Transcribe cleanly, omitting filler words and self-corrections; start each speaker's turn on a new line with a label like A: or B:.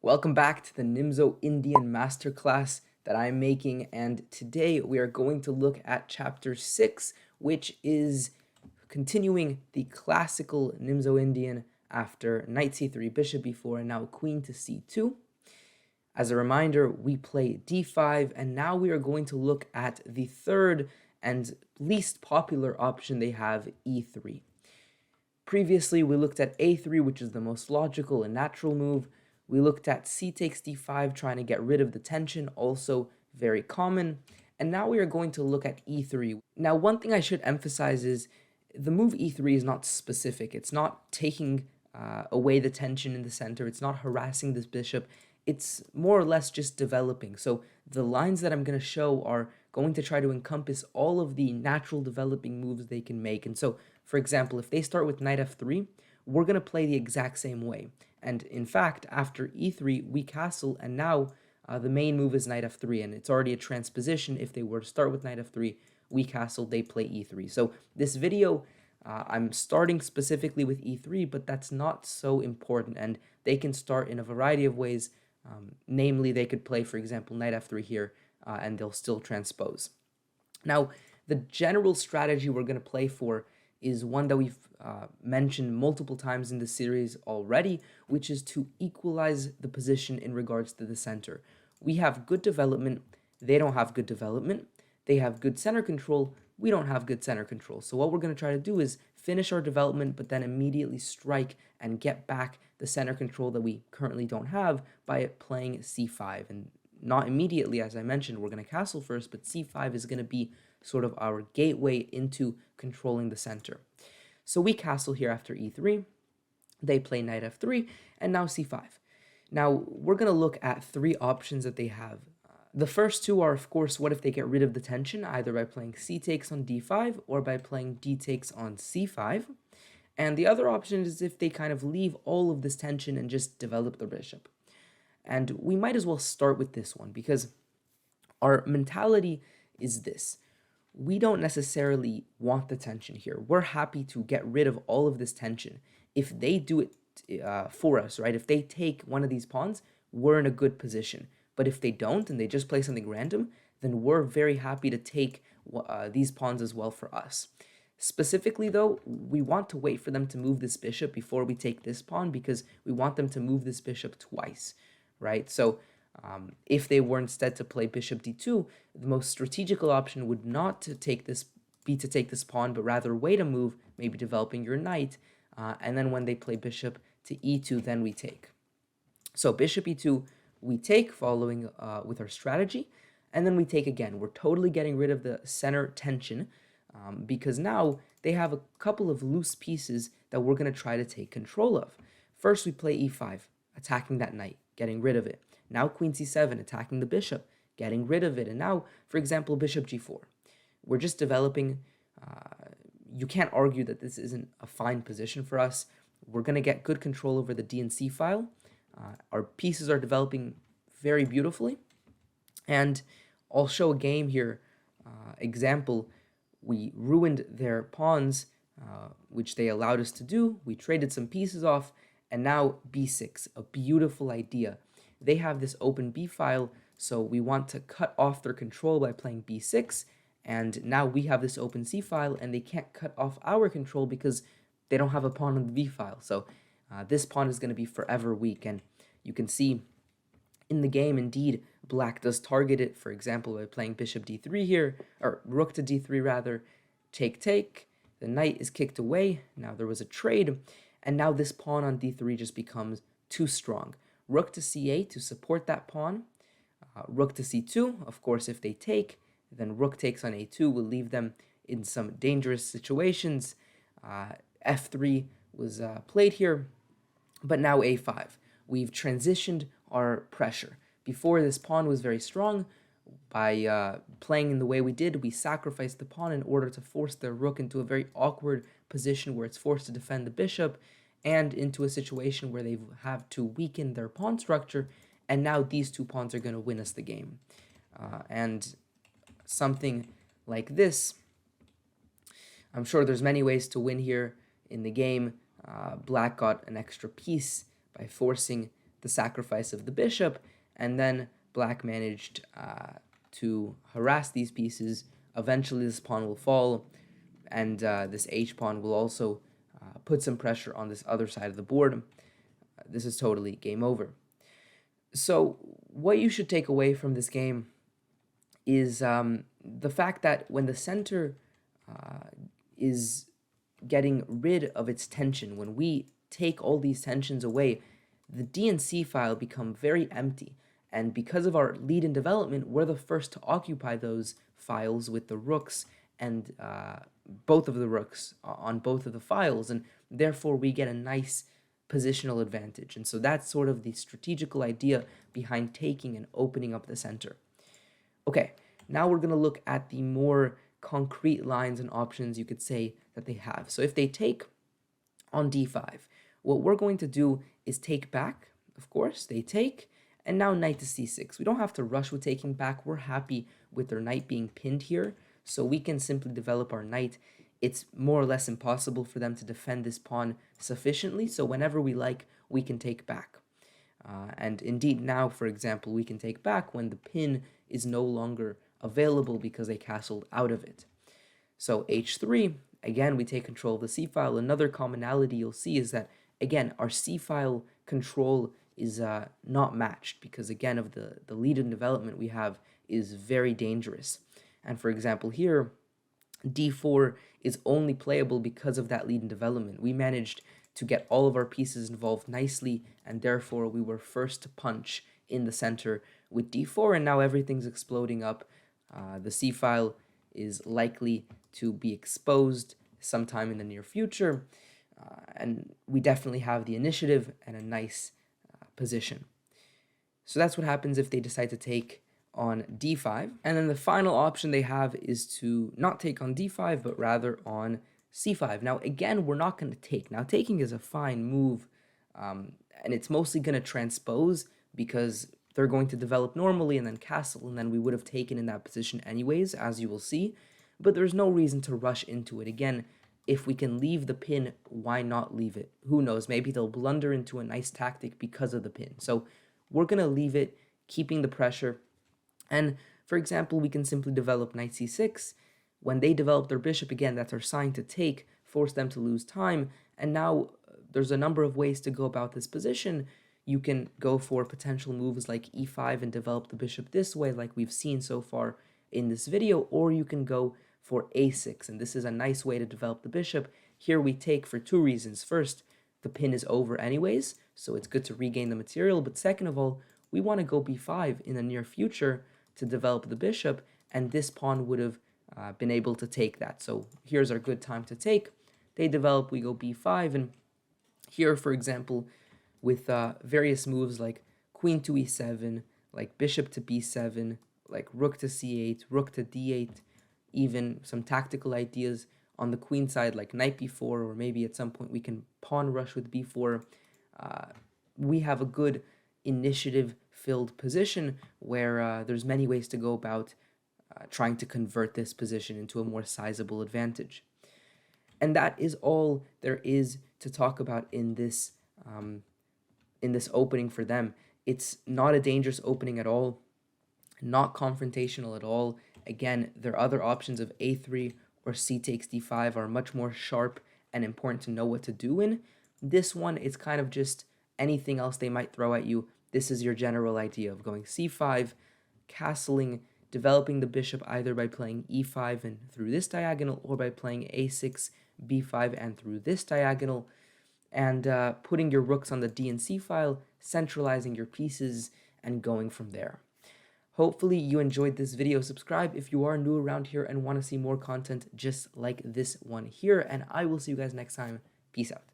A: Welcome back to the Nimzo-Indian masterclass that I'm making, and today we are going to look at chapter 6, which is continuing the classical Nimzo-Indian after knight c3, bishop b4, and now queen to c2. As a reminder, we play d5, and now we are going to look at the third and least popular option they have, e3. Previously, we looked at a3, which is the most logical and natural move. We looked at c takes d5, trying to get rid of the tension, also very common. And now we are going to look at e3. Now, one thing I should emphasize is the move e3 is not specific. It's not taking away the tension in the center. It's not harassing this bishop. It's more or less just developing. So the lines that I'm going to show are going to try to encompass all of the natural developing moves they can make. And so, for example, if they start with knight f3, we're going to play the exact same way. And in fact, after e3, we castle, and now the main move is knight f3, and it's already a transposition. If they were to start with knight f3, we castle, they play e3. So this video, I'm starting specifically with e3, but that's not so important, and they can start in a variety of ways. Namely, they could play, for example, knight f3 here, and they'll still transpose. Now, the general strategy we're going to play for is one that we've mentioned multiple times in the series already, which is to equalize the position in regards to the center. We have good development, they don't have good development. They have good center control, we don't have good center control. So what we're going to try to do is finish our development, but then immediately strike and get back the center control that we currently don't have by playing c5. And not immediately, as I mentioned, we're going to castle first, but c5 is going to be sort of our gateway into controlling the center. So we castle here after e3, they play knight f3, and now c5. Now, we're going to look at three options that they have. The first two are, of course, what if they get rid of the tension, either by playing c takes on d5 or by playing d takes on c5. And the other option is if they kind of leave all of this tension and just develop the bishop. And we might as well start with this one, because our mentality is this. We don't necessarily want the tension here. We're happy to get rid of all of this tension. If they do it for us, right? If they take one of these pawns, we're in a good position. But if they don't and they just play something random, then we're very happy to take these pawns as well for us. Specifically, though, we want to wait for them to move this bishop before we take this pawn, because we want them to move this bishop twice, right? So if they were instead to play bishop d2, the most strategical option would not to take this pawn, but rather wait a move, maybe developing your knight, and then when they play bishop to e2, then we take. So bishop e2, we take, following with our strategy, and then we take again. We're totally getting rid of the center tension, because now they have a couple of loose pieces that we're going to try to take control of. First, we play e5, attacking that knight, getting rid of it. Now queen c7, attacking the bishop, getting rid of it. And now, for example, bishop g4. We're just developing. You can't argue that this isn't a fine position for us. We're going to get good control over the d and c file. Our pieces are developing very beautifully. And I'll show a game here. Example, we ruined their pawns, which they allowed us to do. We traded some pieces off, and now b6, a beautiful idea. They have this open b file, so we want to cut off their control by playing b6, and now we have this open c file, and they can't cut off our control because they don't have a pawn on the b file. So this pawn is going to be forever weak, and you can see in the game, indeed, black does target it, for example, by playing bishop d3 here, or rook to d3 rather, take, the knight is kicked away, now there was a trade, and now this pawn on d3 just becomes too strong. Rook to c8 to support that pawn, rook to c2, of course if they take, then rook takes on a2 will leave them in some dangerous situations. f3 was played here, but now a5. We've transitioned our pressure. Before, this pawn was very strong. By playing in the way we did, we sacrificed the pawn in order to force their rook into a very awkward position where it's forced to defend the bishop, and into a situation where they have to weaken their pawn structure, and now these two pawns are going to win us the game. And something like this, I'm sure there's many ways to win here in the game. Black got an extra piece by forcing the sacrifice of the bishop, and then black managed to harass these pieces. Eventually this pawn will fall, and this h-pawn will also put some pressure on this other side of the board. This is totally game over. So what you should take away from this game is the fact that when the center is getting rid of its tension, when we take all these tensions away, the D and C file become very empty. And because of our lead in development, we're the first to occupy those files with the rooks and both of the rooks on both of the files, and therefore we get a nice positional advantage. And so that's sort of the strategical idea behind taking and opening up the center. Okay, now we're going to look at the more concrete lines and options you could say that they have. So if they take on d5, what we're going to do is take back. Of course, they take, and now knight to c6. We don't have to rush with taking back. We're happy with their knight being pinned here, so we can simply develop our knight. It's more or less impossible for them to defend this pawn sufficiently, so whenever we like, we can take back. And indeed now, for example, we can take back when the pin is no longer available because they castled out of it. So h3, again, we take control of the c-file. Another commonality you'll see is that, again, our c-file control is not matched because, again, of the lead in development we have is very dangerous. And for example here, d4 is only playable because of that lead in development. We managed to get all of our pieces involved nicely, and therefore we were first to punch in the center with d4, and now everything's exploding up. The c-file is likely to be exposed sometime in the near future, and we definitely have the initiative and a nice position. So that's what happens if they decide to take on d5. And then the final option they have is to not take on d5, but rather on c5. Now, again, we're not going to take. Now, taking is a fine move, and it's mostly going to transpose because they're going to develop normally and then castle, and then we would have taken in that position anyways, as you will see. But there's no reason to rush into it. Again, if we can leave the pin, why not leave it? Who knows? Maybe they'll blunder into a nice tactic because of the pin. So we're going to leave it, keeping the pressure. And for example, we can simply develop knight c6. When they develop their bishop, again, that's our sign to take, force them to lose time. And now there's a number of ways to go about this position. You can go for potential moves like e5 and develop the bishop this way, like we've seen so far in this video, or you can go for a6, and this is a nice way to develop the bishop. Here we take for two reasons. First, the pin is over anyways, so it's good to regain the material, but second of all, we want to go b5 in the near future to develop the bishop, and this pawn would have been able to take that. So here's our good time to take. They develop, we go b5, and here, for example, with various moves like queen to e7, like bishop to b7, like rook to c8, rook to d8, even some tactical ideas on the queen side like knight b4, or maybe at some point we can pawn rush with b4. We have a good initiative-filled position where there's many ways to go about trying to convert this position into a more sizable advantage. And that is all there is to talk about in this opening for them. It's not a dangerous opening at all, not confrontational at all. Again, their other options of a3 or c takes d5 are much more sharp and important to know what to do in. This one, it's kind of just anything else they might throw at you. This is your general idea of going c5, castling, developing the bishop either by playing e5 and through this diagonal, or by playing a6, b5 and through this diagonal, and putting your rooks on the D and C file, centralizing your pieces, and going from there. Hopefully you enjoyed this video. Subscribe if you are new around here and want to see more content just like this one here, and I will see you guys next time. Peace out.